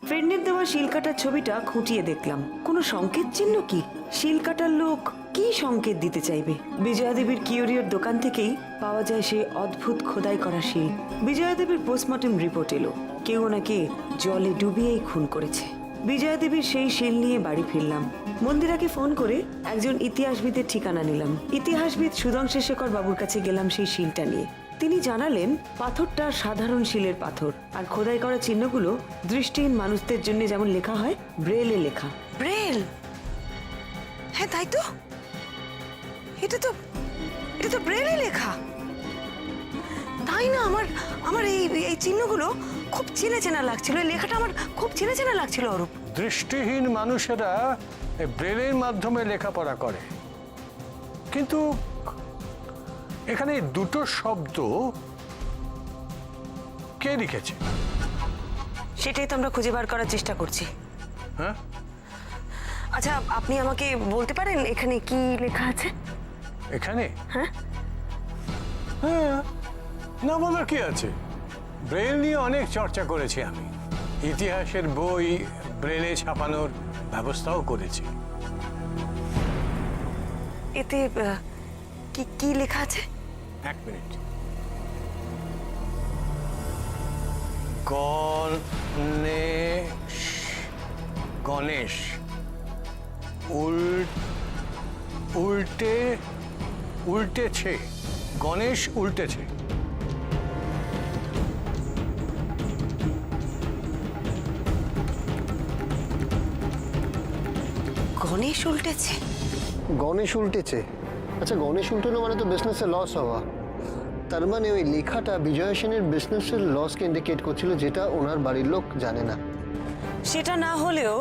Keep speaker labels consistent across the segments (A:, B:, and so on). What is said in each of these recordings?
A: ফ্রেন্ডের দেওয়া শিলকাটার ছবিটা খুঁটিয়ে দেখলাম। কোনো সংকেত চিহ্ন কি? শিলকাটার লোক কি সংকেত দিতে চাইবে? বিজয়া দেবীর কিউরিওর দোকান থেকেই পাওয়া যায় সেই অদ্ভুত খোদাই করা শিল। বিজয়া দেবীর পোস্টমর্টম রিপোর্ট এলো, কেউ ওনাকে জলে ডুবিয়েই খুন করেছে। বিজয়া দেবীর সেই শিল নিয়ে বাড়ি ফিরলাম। মন্দিরাকে ফোন করে একজন ইতিহাসবিদের ঠিকানা নিলাম। ইতিহাসবিদ সুধাংশেখর বাবুর কাছে গেলাম সেই শিলটা নিয়ে। তিনি জানালেন পাথরটা সাধারণ শিলের পাথর, আর খোদাই করা চিহ্নগুলো দৃষ্টিহীন মানুষদের জন্য যেমন লেখা হয় ব্রেলে লেখা।
B: ব্রেল? হ্যাঁ তাই তো, এটা তো ব্রেলে লেখা। তাই না, আমার এই চিহ্নগুলো খুব চেনা চেনা লাগছিল, লেখাটা আমার খুব চেনা চেনা লাগছিল। অরূপ,
C: দৃষ্টিহীন মানুষেরা ব্রেলের মাধ্যমে লেখাপড়া করে, কিন্তু এখানে দুটো শব্দ কে লিখেছে
B: সেটাই তো আমরা খুঁজে বার করার চেষ্টা করছি।
C: হ্যাঁ,
B: আচ্ছা, আপনি আমাকে বলতে পারেন এখানে কি লেখা আছে?
C: এখানে?
B: হ্যাঁ
C: হ্যাঁ, না বলার কি আছে? ব্রেল নিয়ে অনেক চর্চা করেছি আমি, ইতিহাসের বই ব্রেলে ছাপানোর ব্যবস্থাও করেছি।
B: এতে কি লেখা আছে?
C: এক মিনিট। গণেশ উল্টেছে, গণেশ উল্টেছে।
B: গণেশ উল্টেছে?
D: গণেশ উল্টেছে? আচ্ছা, গণেশ উল্টানো মানে তো বিজনেসে লস হওয়া। তার মানে ওই লেখাটা বিজয়া সেনের বিজনেসের লসকে ইন্ডিকেট করছিল, যেটা ওনার বাড়ির লোক জানে না।
B: সেটা না হলেও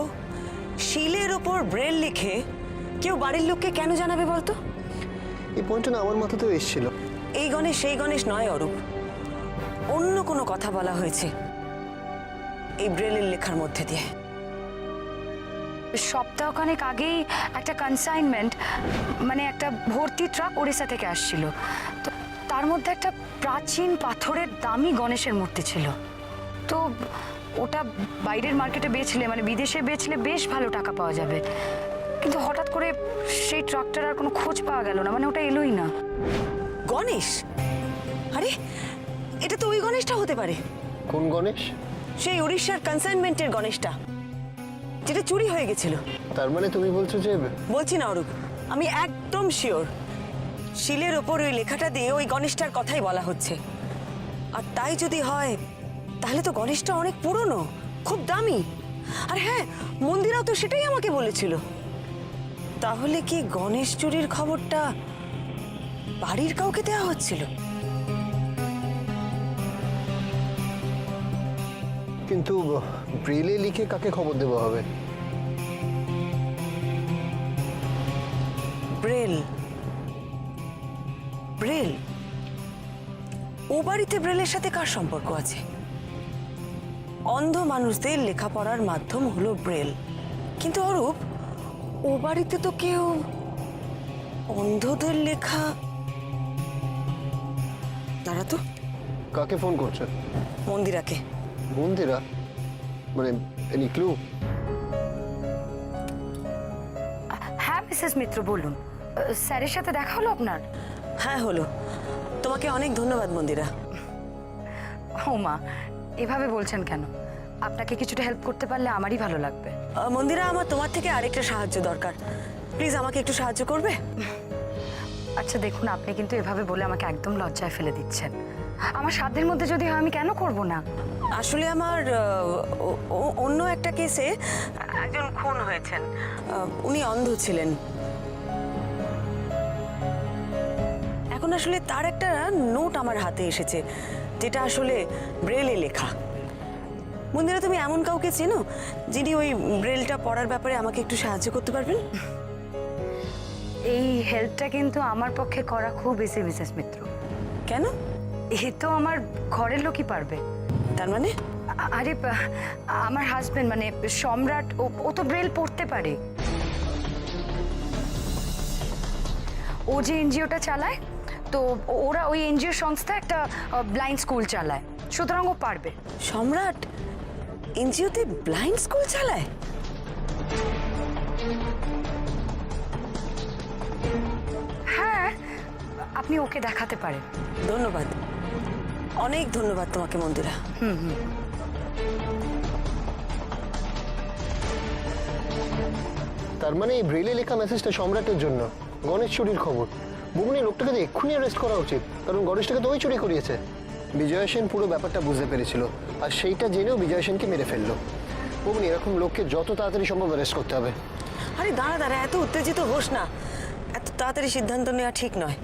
B: শিলের ওপর ব্রেল লিখে কেউ বাড়ির লোককে কেন জানাবে বলতো?
D: এই পয়েন্টটা না আমার মাথাতেও এসেছিল।
B: এই গণেশ সেই গণেশ নয় অরূপ, অন্য কোনো কথা বলা হয়েছে এই ব্রেলের লেখার মধ্যে দিয়ে।
E: সপ্তাহখানেক আগেই একটা কনসাইনমেন্ট, মানে একটা ভর্তি ট্রাক ওড়িশা থেকে আসছিল, তো তার মধ্যে একটা প্রাচীন পাথরের দামি গণেশের মূর্তি ছিল। তো ওটা বাইরের মার্কেটে বেচলে, মানে বিদেশে বেচলে বেশ ভালো টাকা পাওয়া যাবে, কিন্তু হঠাৎ করে সেই ট্রাকটার আর কোনো খোঁজ পাওয়া গেল না, মানে ওটা এলোই না।
B: গণেশ? আরে এটা তো ওই গণেশটা হতে পারে।
D: কোন গণেশ?
B: সেই উড়িষ্যার কনসাইনমেন্টের গণেশটা, যেটা চুরি হয়ে গেছিল।
D: তার মানে তুমি বলছো যে?
B: বলছি না অরূপ, আমি একদম শিওর শিলের ওপর ওই লেখাটা দিয়ে ওই গণেশটার কথাই বলা হচ্ছে। আর তাই যদি হয় তাহলে তো গণেশটা অনেক পুরনো, খুব দামি। আর হ্যাঁ, মন্দিরাও তো সেটাই আমাকে বলেছিল। তাহলে কি গণেশ চুরির খবরটা বাড়ির কাউকে দেওয়া হচ্ছিল?
D: কিন্তু ব্রেলে লিখে কাকে খবর দেওয়া হবে?
B: ব্রেল? ব্রেল? ও বাড়িতে ব্রেলের সাথে কার সম্পর্ক আছে? অন্ধ মানুষদের লেখাপড়ার মাধ্যম হলো ব্রেল, কিন্তু অরূপ ও বাড়িতে তো কেউ অন্ধদের লেখা। দাঁড়া তো,
D: কাকে ফোন করছে?
B: মন্দিরাকে।
D: মন্দিরা? মানে এনি ক্লু?
E: হ্যাঁ মিসেস মিত্র, বলুন। স্যারের সাথে দেখা হলো আপনার?
B: হ্যাঁ হলো। তোমাকে অনেক ধন্যবাদ মন্দিরা।
E: ও মা, এভাবে বলছেন কেন? আপনাকে কিছুটা হেল্প করতে পারলে আমারই ভালো লাগবে।
B: মন্দিরা, আমার তোমার থেকে আরেকটা সাহায্য দরকার, প্লিজ আমাকে একটু সাহায্য করবে?
E: আচ্ছা দেখুন, আপনি কিন্তু এভাবে বলে আমাকে একদম লজ্জায় ফেলে দিচ্ছেন। আমার সাধ্যের মধ্যে যদি হয় আমি কেন করব না?
B: আসলে আমার অন্য একটা কেসে একজন খুন হয়েছেন, উনি অন্ধ ছিলেন। এখন আসলে তার একটা নোট আমার হাতে এসেছে, যেটা আসলে ব্রেলে লেখা। মন্দিরা, তুমি এমন কাউকে চেনো যিনি ওই ব্রেলটা পড়ার ব্যাপারে আমাকে একটু সাহায্য করতে পারবেন?
E: এই হেল্পটা কিন্তু আমার পক্ষে করা খুব ইজি মিসেস মিত্র।
B: কেন?
E: এ তো আমার ঘরের লোকই পারবে।
B: তার মানে?
E: আরে আমার হাজবেন্ড, মানে সম্রাট, ও তো ব্রেল পড়তে পারে। ও যে এনজিওটা চালায় তো ওরা ওই এনজিও সংস্থা একটা ব্লাইন্ড স্কুল চালায়, সুতরাং ও পারবে।
B: সম্রাট এনজিওতে ব্লাইন্ড স্কুল চালায়?
E: হ্যাঁ, আপনি ওকে দেখাতে পারেন।
B: ধন্যবাদ, অনেক ধন্যবাদ তোমাকে মন্দিরা।
D: তার মানে এই ব্রেলে লেখা মেসেজটা সম্রাটের জন্য, গণেশ চুরির খবর। বৌমনি, লোকটাকে তো এক্ষুনি অ্যারেস্ট করা উচিত, কারণ গণেশটাকে তো ওই চুরি করিয়েছে। বিজয় সেন পুরো ব্যাপারটা বুঝতে পেরেছিল, আর সেইটা জেনেও বিজয় সেনকে মেরে ফেললো। বৌমনি, এরকম লোককে যত তাড়াতাড়ি সম্ভব অ্যারেস্ট করতে হবে।
B: আরে দাঁড়া দাঁড়া, এত উত্তেজিত হোস না, এত তাড়াতাড়ি সিদ্ধান্ত নেওয়া ঠিক নয়।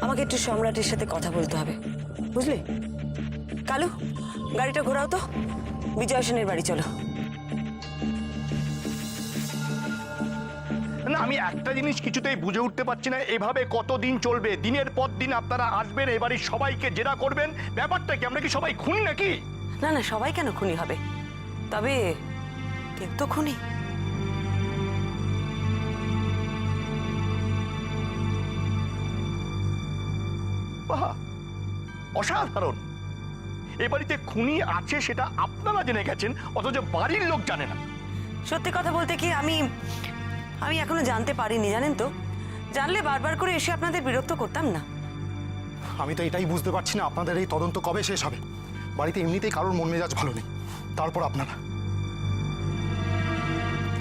B: আমাকে একটু সম্রাটের সাথে কথা বলতে হবে, বুঝলি? কালু, গাড়িটা ঘোরাও তো, বিজয় সেনের বাড়ি চলো।
F: না, আমি একটা জিনিস কিছুতেই বুঝে উঠতে পারছি না, এভাবে কতদিন চলবে? দিনের পর দিন আপনারা আসবেন, এই বাড়ির সবাইকে জেরা করবেন, ব্যাপারটা কি? আমরা কি সবাই খুনি নাকি?
B: না না, সবাই কেন খুনি হবে? তবে কেউ তো খুনি।
F: বাহ, অসাধারণ! এ বাড়িতে খুনি আছে সেটা আপনারা জেনে গেছেন, অথচ বাড়ির লোক জানে না।
B: সত্যি কথা বলতে কি, আমি এখনো জানতে পারিনি, জানেন তো। জানলে বারবার করে এসে আপনাদের বিরক্ত করতাম না।
G: আমি তো এটাই বুঝতে পারছি না, আপনাদের এই তদন্ত কবে শেষ হবে? বাড়িতে এমনিতেই কারোর মন মেজাজ ভালো নেই, তারপর আপনারা।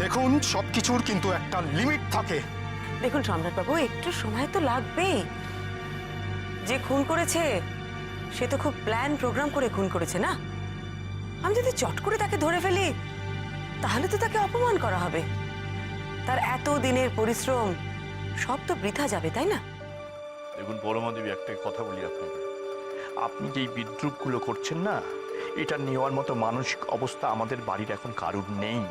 G: দেখুন, সবকিছুর কিন্তু একটা লিমিট থাকে।
B: দেখুন সম্রাটবাবু, একটু সময় তো লাগবেই। যে খুন করেছে সে তো খুব প্ল্যান প্রোগ্রাম করে খুন করেছে না। আমি যদি চট করে তাকে ধরে ফেলি তাহলে তো তাকে অপমান করা হবে। তার এত দিনের পরিশ্রম সব তো বৃথা যাবে, তাই না?
F: দেখুন পরমাদেবী, একটা কথা বলি আপনাকে, আপনি যেই বিদ্রুপগুলো করছেন না, এটা নেওয়ার মতো মানসিক অবস্থা আমাদের বাড়ির এখন কারুর নেই।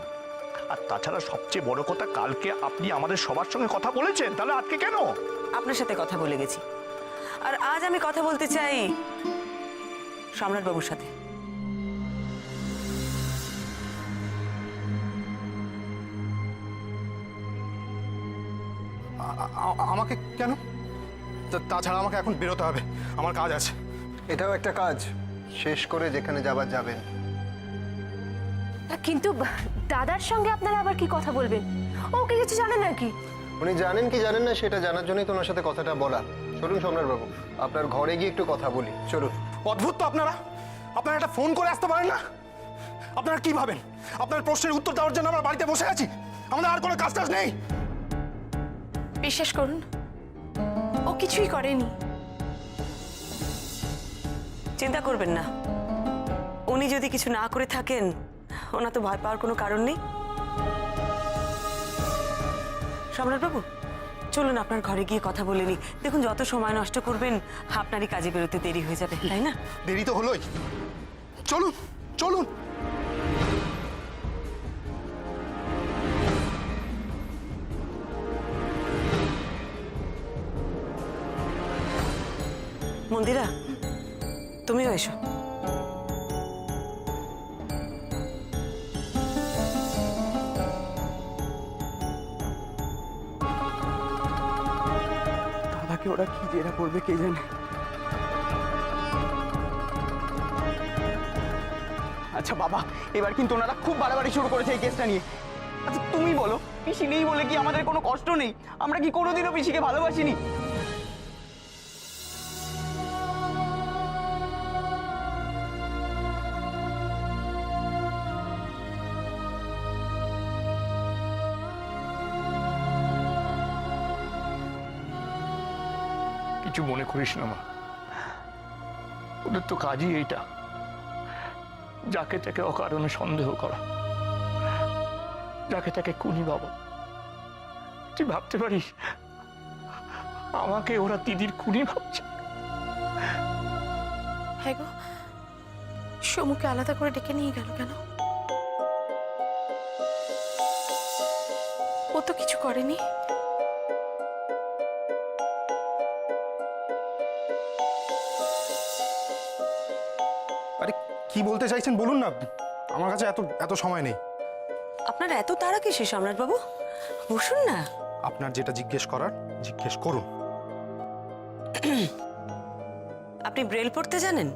F: আর তাছাড়া সবচেয়ে বড় কথা, কালকে আপনি আমাদের সবার সঙ্গে কথা বলেছেন, তাহলে আজকে কেন?
B: আপনার সাথে কথা বলে গেছি, আর আজ আমি কথা বলতে চাই সম্রাটবাবুর সাথে।
G: আমাকে কেন? তাছাড়া আমাকে এখন বেরোতে হবে, আমার কাজ আছে।
D: এটাও একটা কাজ, শেষ করে যেখানে যাবার যাবেন।
H: কিন্তু দাদার সঙ্গে আপনারা আবার কি কথা বলবেন? ও কি কিছু জানে নাকি?
D: উনি জানেন কি জানেন না সেটা জানার জন্যই তো ওনার সাথে কথাটা বলা। চলুন সম্রাটবাবু, আপনার ঘরে গিয়ে একটু কথা বলি, চলুন।
G: অদ্ভুত তো আপনারা একটা ফোন করে আসতে পারেন না? আপনারা কি ভাবেন আপনার প্রশ্নের উত্তর দেওয়ার জন্য আমরা বাড়িতে বসে আছি? আমাদের আর কোনো কাজ টাজ নেই?
H: বিশ্বাস করুন, ও কিছুই করেনি।
B: চিন্তা করবেন না, উনি যদি কিছু না করে থাকেন ওনার তো ভয় পাওয়ার কোনো কারণ নেই। সম্রাটবাবু, চলুন আপনার ঘরে গিয়ে কথা বলে নি। দেখুন, যত সময় নষ্ট করবেন আপনারই কাজে বেরোতে দেরি হয়ে যাবে, তাই না?
G: দেরি তো হলোই, চলুন চলুন।
B: মন্দিরা, তুমিও এসো।
I: দাদাকে ওরা কি জেরা করবে কে জানে। আচ্ছা বাবা, এবার কিন্তু ওনারা খুব বাড়াবাড়ি শুরু করেছে এই কেসটা নিয়ে। আচ্ছা তুমি বলো, পিসি নেই বলে কি আমাদের কোনো কষ্ট নেই? আমরা কি কোনোদিনও পিসিকে ভালোবাসিনি?
F: কিছু মনে করিস না মা, ওদের তো কাজই এইটা, যাকে তাকে অকারণে সন্দেহ করা, যাকে তাকে খুনি বাবা। তুই ভাবতে পারিস আমাকে ওরা দিদির খুনি ভাবছে?
H: হ্যাঁ গো, সমুকে আলাদা করে ডেকে নিয়ে গেল কেন? ও তো কিছু করেনি।
G: আরে কি বলতে চাইছেন বলুন না, আমার কাছে এত সময় নেই।
B: আপনার এত তাড়া কিসে সম্রাটবাবু? বসুন না।
G: আপনার যেটা জিজ্ঞেস করার জিজ্ঞেস করুন।
B: আপনি ব্রেল পড়তে জানেন?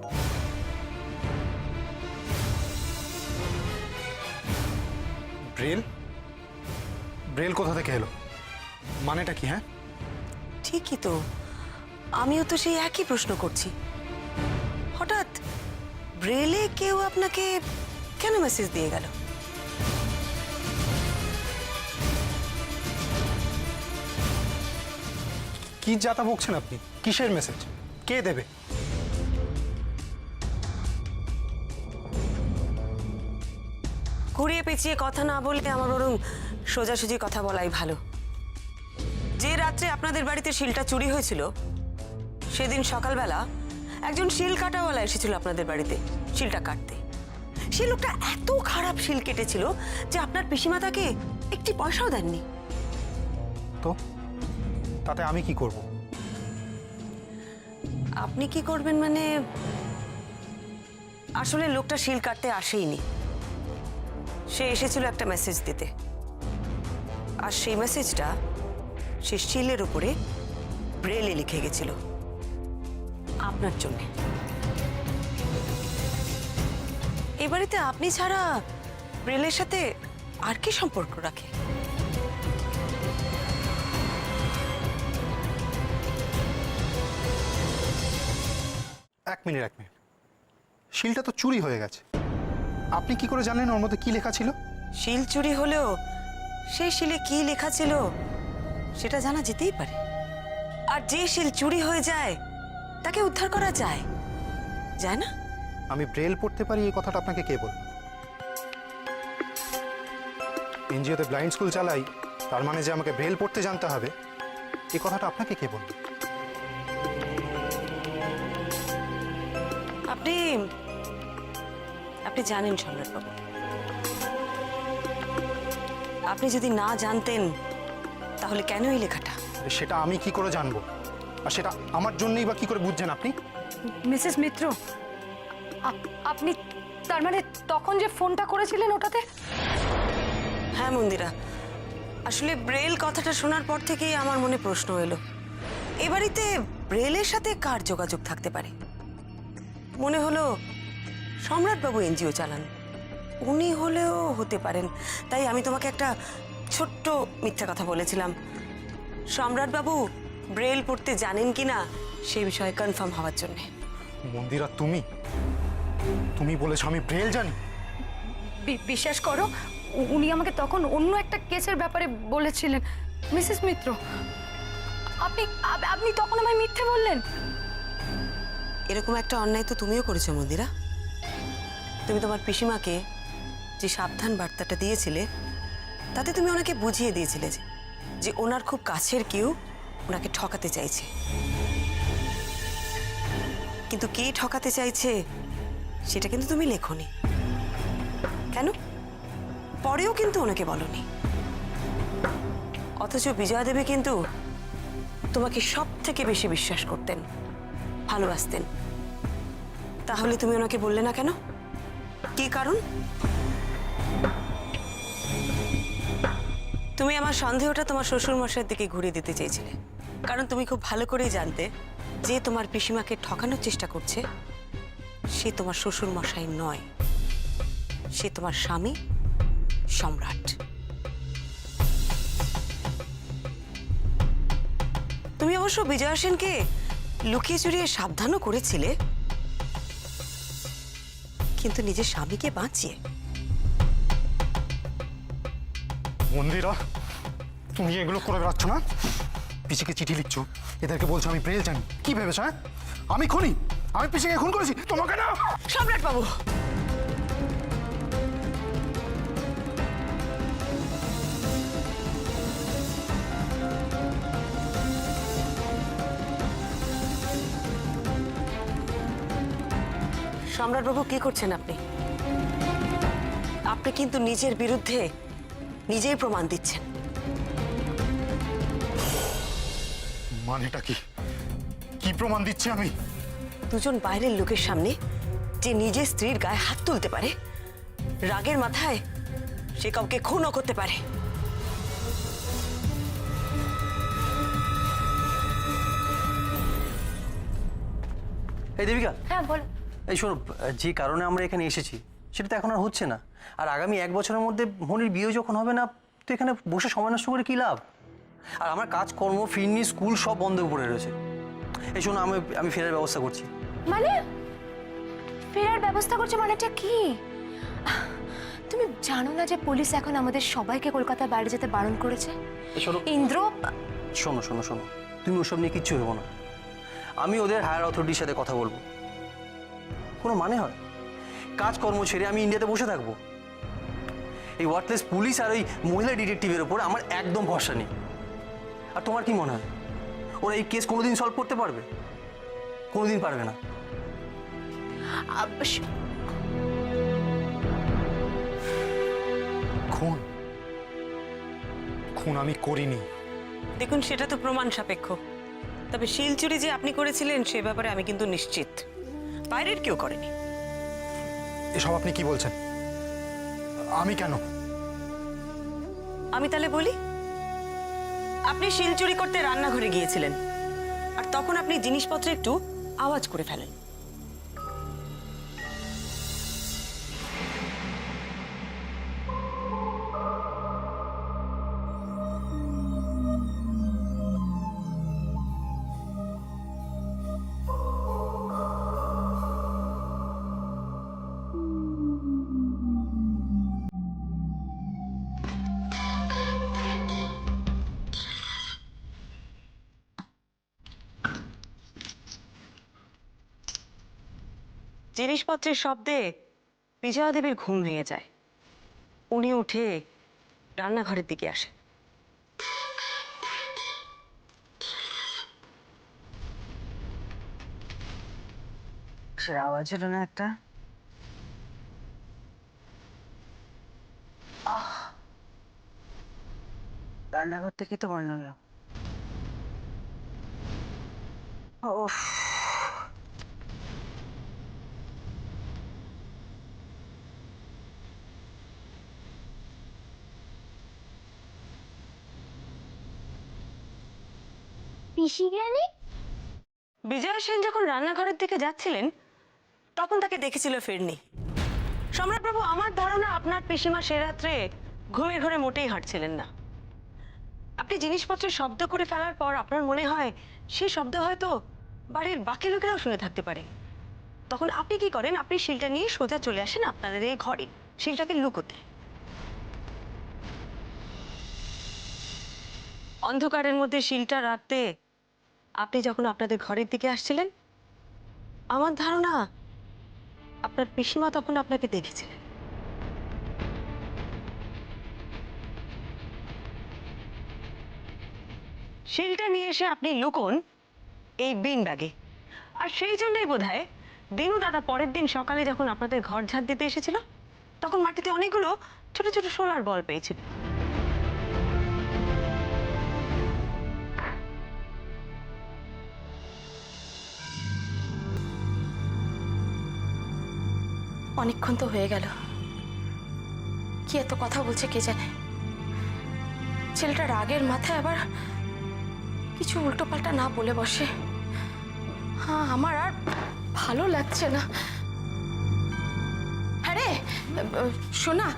G: ব্রেল? ব্রেল কোথা থেকে এলো? মানেটা কি? হ্যাঁ,
B: ঠিকই তো, আমিও তো সেই একই প্রশ্ন করছি। হঠাৎ ব্রেলে কেউ আপনাকে কেন মেসেজ দিয়ে গেল?
G: কি যাতা বকছেন আপনি? কিসের মেসেজ? কে দেবে?
B: ঘুরিয়ে পেঁচিয়ে কথা না বলে আমার বরং সোজাসুজি কথা বলাই ভালো। যে রাত্রে আপনাদের বাড়িতে শিলটা চুরি হয়েছিল, সেদিন সকালবেলা একজন শিল কাটাওয়ালা এসেছিল আপনাদের বাড়িতে শিলটা কাটতে। সে লোকটা এত খারাপ শিল কেটেছিল যে আপনার পিসিমা তাকে একটি পয়সাও দেননি।
G: তো তাতে আমি কি করব?
B: আপনি কি করবেন মানে, আসলে লোকটা শিল কাটতে আসেইনি, সে এসেছিল একটা মেসেজ দিতে। আর সেই মেসেজটা সে শিলের উপরে ব্রেলে লিখে গেছিল আপনার জন্য। এ বাড়িতে আপনি ছাড়া ব্রেলের সাথে আর কি সম্পর্ক রাখে?
G: এক মিনিট। শিলটা তো চুরি হয়ে গেছে। আপনি কি করে জানলেন ওর মধ্যে কি লেখা ছিল?
B: শিল চুরি হলেও সেই শিলে কি লেখা ছিল সেটা জানা যেতেই পারে। আর যে শিল চুরি হয়ে যায় তাকে উদ্ধার করা যায়, যায় না?
G: আমি ব্রেল পড়তে পারি এই কথাটা আপনাকে কে বলল? এনজিওতে ব্লাইন্ড স্কুল চালাই, তার মানে যে আমাকে ব্রেল পড়তে জানতে হবে, এই কথাটা আপনাকে কে বলল?
B: আপনি আপনি জানেন সম্রাট বাবু, আপনি যদি না জানতেন তাহলে কেন এই লেখাটা?
G: সেটা আমি কি করে জানবো? আর সেটা আমার জন্যই বা কি করে বুঝছেন আপনি?
E: মিসেস মিত্র, আপনি তার মানে তখন যে ফোনটা করেছিলেন ওটাতে?
B: হ্যাঁ মন্দিরা, আসলে ব্রেল কথাটা শোনার পর থেকেই আমার মনে প্রশ্ন এলো, এ বাড়িতে ব্রেলের সাথে কার যোগাযোগ থাকতে পারে। মনে হলো সম্রাটবাবু এনজিও চালান, উনি হলেও হতে পারেন। তাই আমি তোমাকে একটা ছোট্ট মিথ্যা কথা বলেছিলাম। সম্রাটবাবু ব্রেল পড়তে জানেন কিনা সেই বিষয়ে কনফার্ম হওয়ার জন্যে।
G: মন্দিরা, তুমি বলেছো আমি ব্রেল জানি?
E: বিশ্বাস করো, উনি আমাকে তখন অন্য একটা কেসের ব্যাপারে বলেছিলেন। মিসেস মিত্র, আপনি তখন আমায় মিথ্যে বললেন।
B: এরকম একটা অন্যায় তো তুমিও করেছো মন্দিরা। তুমি তোমার পিসিমাকে যে সাবধান বার্তাটা দিয়েছিলে তাতে তুমি ওনাকে বুঝিয়ে দিয়েছিলে যে ওনার খুব কাছের কেউ ওনাকে ঠকাতে চাইছে। কিন্তু কে ঠকাতে চাইছে সেটা কিন্তু তুমি লেখোনি। কেন? পরেও কিন্তু ওনাকে বলনি। অথচ বিজয়া দেবী কিন্তু তোমাকে সব থেকে বেশি বিশ্বাস করতেন, ভালোবাসতেন। তাহলে তুমি ওনাকে বললে না কেন? কি কারণ? তুমি আমার সন্দেহটা তোমার শ্বশুর মশাইয়ের দিকে ঘুরিয়ে দিতে চেয়েছিলে, কারণ তুমি খুব ভালো করেই জানতে যে তোমার পিসিমাকে ঠকানোর চেষ্টা করছে সে তোমার শ্বশুর মশাই নয়, সে তোমার স্বামী সম্রাট। তুমি অবশ্য বিজয়া সেনকে লুকিয়ে চুরিয়ে সাবধানও করেছিলে, কিন্তু নিজের স্বামীকে বাঁচিয়ে।
G: মন্দিরা, তুমি এগুলো করে বেড়াচ্ছ না? পিসিকে চিঠি লিখছো, এদেরকে বলছো আমি ব্রেল জানি। কি ভেবেছো? হ্যাঁ, আমি খুনি? আমি পিসিকে খুন করেছি? তোমাকে না।
B: সম্রাট বাবু, সম্রাটবাবু কি করছেন আপনি? আপনি কিন্তু নিজের বিরুদ্ধে নিজেই প্রমাণ দিচ্ছেন।
G: মানেটা কি? কি প্রমাণ দিচ্ছি আমি?
B: দুজন বাইরের লোকের সামনে যে নিজের স্ত্রীর গায়ে হাত তুলতে পারে, রাগের মাথায় সে কাউকে খুনও করতে পারে।
J: এই দেবিকা,
H: হ্যাঁ বল।
J: এই শোনো, যে কারণে আমরা এখানে এসেছি সেটা তো এখন আর হচ্ছে না। আর আগামী 1 বছরের মধ্যে মনির বিয়ে যখন হবে না, তো এখানে বসে সময় নষ্ট করে কী লাভ? আর আমার কাজকর্ম, ফিরনি, স্কুল সব বন্ধ পড়ে রয়েছে। এই শোনো, আমি ফেরার ব্যবস্থা করছি।
H: মানে ফেরার ব্যবস্থা করছো মানেটা কি? তুমি জানো না যে পুলিশ এখন আমাদের সবাইকে কলকাতার বাইরে যেতে বারণ করেছে?
J: শোনো
H: ইন্দ্র,
J: শোনো শোনো শোনো, তুমি ওসব নিয়ে কিচ্ছু ভেবো না। আমি ওদের হায়ার অথরিটির সাথে কথা বলবো। কোনো মানে হয় কাজকর্ম ছেড়ে আমি ইন্ডিয়াতে বসে থাকবো? এই ওয়ার্থলেস পুলিশ আর ওই মহিলা ডিটেকটিভের ওপর আমার একদম ভরসা নেই। আর তোমার কি মনে হয় ওরা এই কেস কোনোদিন সলভ করতে পারবে? কোনোদিন পারবে না।
G: খুন খুন আমি করিনি।
B: দেখুন, সেটা তো প্রমাণ সাপেক্ষ। তবে শিল চুরি যে আপনি করেছিলেন সে ব্যাপারে আমি কিন্তু নিশ্চিত বাইরের কেউ করেনি।
G: এসব আপনি কি বলছেন? আমি কেন?
B: আমি তাহলে বলি, আপনি শিল চুরি করতে রান্নাঘরে গিয়েছিলেন আর তখন আপনি জিনিসপত্রে একটু আওয়াজ করে ফেলেন। জিনিসপত্রের শব্দে বিজয়া দেবীর ঘুম ভেঙে যায়। উনি উঠে রান্নাঘরের দিকে আসেন। সে আওয়াজ হলো না একটা? রান্নাঘর থেকে তো মনে হলো। ওহ,
H: পিসি গেলে?
B: বিজয়া সেন যখন রান্নাঘরের দিকে যাচ্ছিলেন তখন তাকে দেখেছিল ফিরনি। সম্রাটবাবু, আমার ধারণা আপনার পিসিমা সে রাত্রে ঘুমের ঘরে মোটেই হাঁটছিলেন না। আপনি জিনিসপত্রের শব্দ করে ফেলার পর আপনার মনে হয় সেই শব্দ হয়তো বাড়ির বাকি লোকেরাও শুনে থাকতে পারে। তখন আপনি কি করেন? আপনি শিলটা নিয়ে সোজা চলে আসেন আপনাদের এই ঘরে, শিলটাকে লুকোতে। অন্ধকারের মধ্যে শিলটা রাখতে আপনি যখন আপনাদের ঘরের দিকে আসছিলেন, আমার ধারণা আপনার পিসিমা তখন আপনাকে দেখেছিলেন। শিলটা নিয়ে এসে আপনি লুকোন এই বিন ব্যাগে। আর সেই জন্যই বোধহয় দিনু দাদা পরের দিন সকালে যখন আপনাদের ঘর ঝাড় দিতে এসেছিল তখন মাটিতে অনেকগুলো ছোট ছোট সোলার বল পেয়েছিল।
H: অনেকক্ষণ তো হয়ে গেল, কি এত কথা বলছে কে জানে। ছেলেটা রাগের মাথায় আবার কিছু উল্টোপাল্টা না বলে বসে। হ্যাঁ, আমার আর ভালো লাগছে না। আরে শোনা,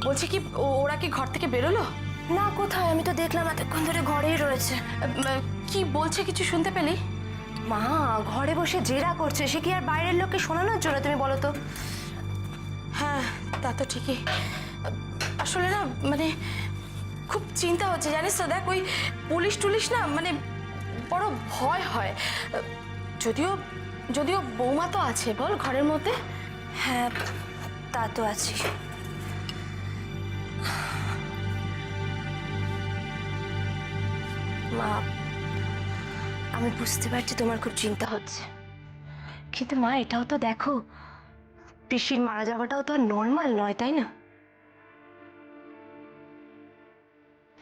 H: বলছি কি ওরা কি ঘর থেকে বেরোলো? না, কোথায়? আমি তো দেখলাম এতক্ষণ ধরে ঘরেই রয়েছে। কি বলছে কিছু শুনতে পেলি? মা ঘরে বসে জেরা করছে, সে কি আর বাইরের লোককে শোনানোর জন্য? তুমি বলো তো। হ্যাঁ, তা তো ঠিকই। আসলে না, মানে খুব চিন্তা হচ্ছে জানিস তো। দেখ, ওই পুলিশ টুলিশ না, মানে বড় ভয় হয়। যদিও যদিও বৌমা তো আছে বল ঘরের মধ্যে। হ্যাঁ, তা তো আছে। মা, আমি বুঝতে পারছি তোমার খুব চিন্তা হচ্ছে, কিন্তু মা এটাও তো দেখো, পিসির মারা যাওয়াটাও তো আর নর্মাল নয়, তাই না?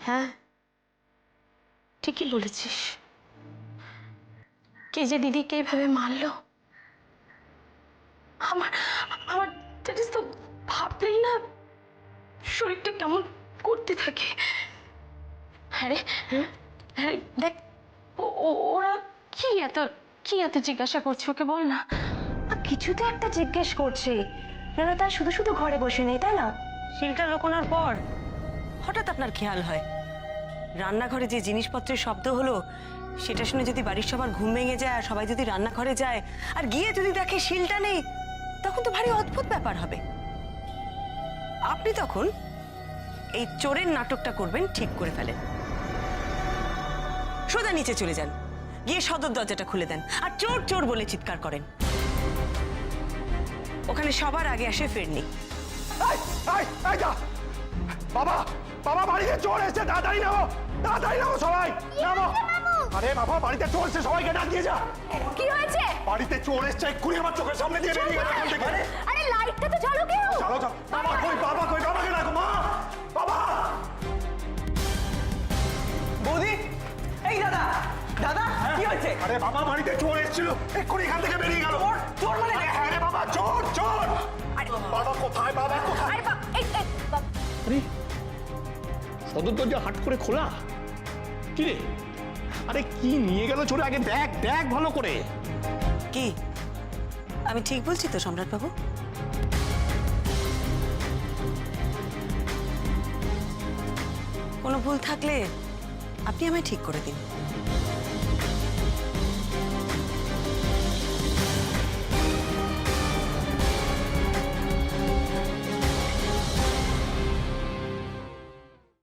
H: হ্যাঁ, ঠিকই বলেছিস। কে যে দিদিকে এইভাবে মারলো, আমার আমার জানিস তো, ভাবলেই না শরীরটা কেমন করতে থাকে। হ্যাঁ রে, হ্যাঁ দেখ, ওরা কি এত কি এত জিজ্ঞাসা করছো ওকে বল না।
B: কিছু তো একটা জিজ্ঞেস করছে, যেন তার শুধু শুধু ঘরে বসে নেই, তাই না? শিলটা লুকোনোর পর হঠাৎ আপনার খেয়াল হয় রান্নাঘরে যে জিনিসপত্রের শব্দ হলো সেটা শুনে যদি বাড়ির সবার ঘুম ভেঙে যায় আর সবাই যদি রান্নাঘরে যায় আর গিয়ে যদি দেখে শিলটা নেই, তখন তো ভারী অদ্ভুত ব্যাপার হবে। আপনি তখন এই চোরের নাটকটা করবেন ঠিক করে ফেলেন। সোজা নিচে চলে যান, গিয়ে সদর দরজাটা খুলে দেন আর চোর চোর বলে চিৎকার করেন। ওখানে সবার আগে আসে ফেরনি।
F: বাবা বাবা বাড়িতে চোর এসেছে, তাড়াতাড়ি নামো সবাই নামো। আরে বাবা বাড়িতে চোর এসেছে, সবাইকে ডাক দিয়ে যা।
H: কি হয়েছে?
F: বাড়িতে চোর এসেছে, এক্ষুনি আমার চোখের সামনে দিয়ে বেরিয়ে গেল এখান থেকে।
H: আরে লাইটটা তো চালু কেউ।
F: চলো চলো। বাবা কই বাবাকে ডাকো। মা বাবা।
I: বৌদি, এই দাদা দাদা কি হয়েছে?
F: আরে বাবা বাড়িতে চোর এসেছিল, এক্ষুনি এখান থেকে বেরিয়ে গেল।
I: চোর মানে?
F: হ্যাঁ রে বাবা, চোর। বাবা কোথায়?
H: আরে
K: আরে সদর দরজা হাট করে খোলা, কি রে? আরে কি নিয়ে গেল চোরে? আগে দেখ ভালো করে।
B: কি আমি ঠিক বলছি তো সম্রাট বাবু? কোনো ভুল থাকলে আপনি আমায় ঠিক করে দিন।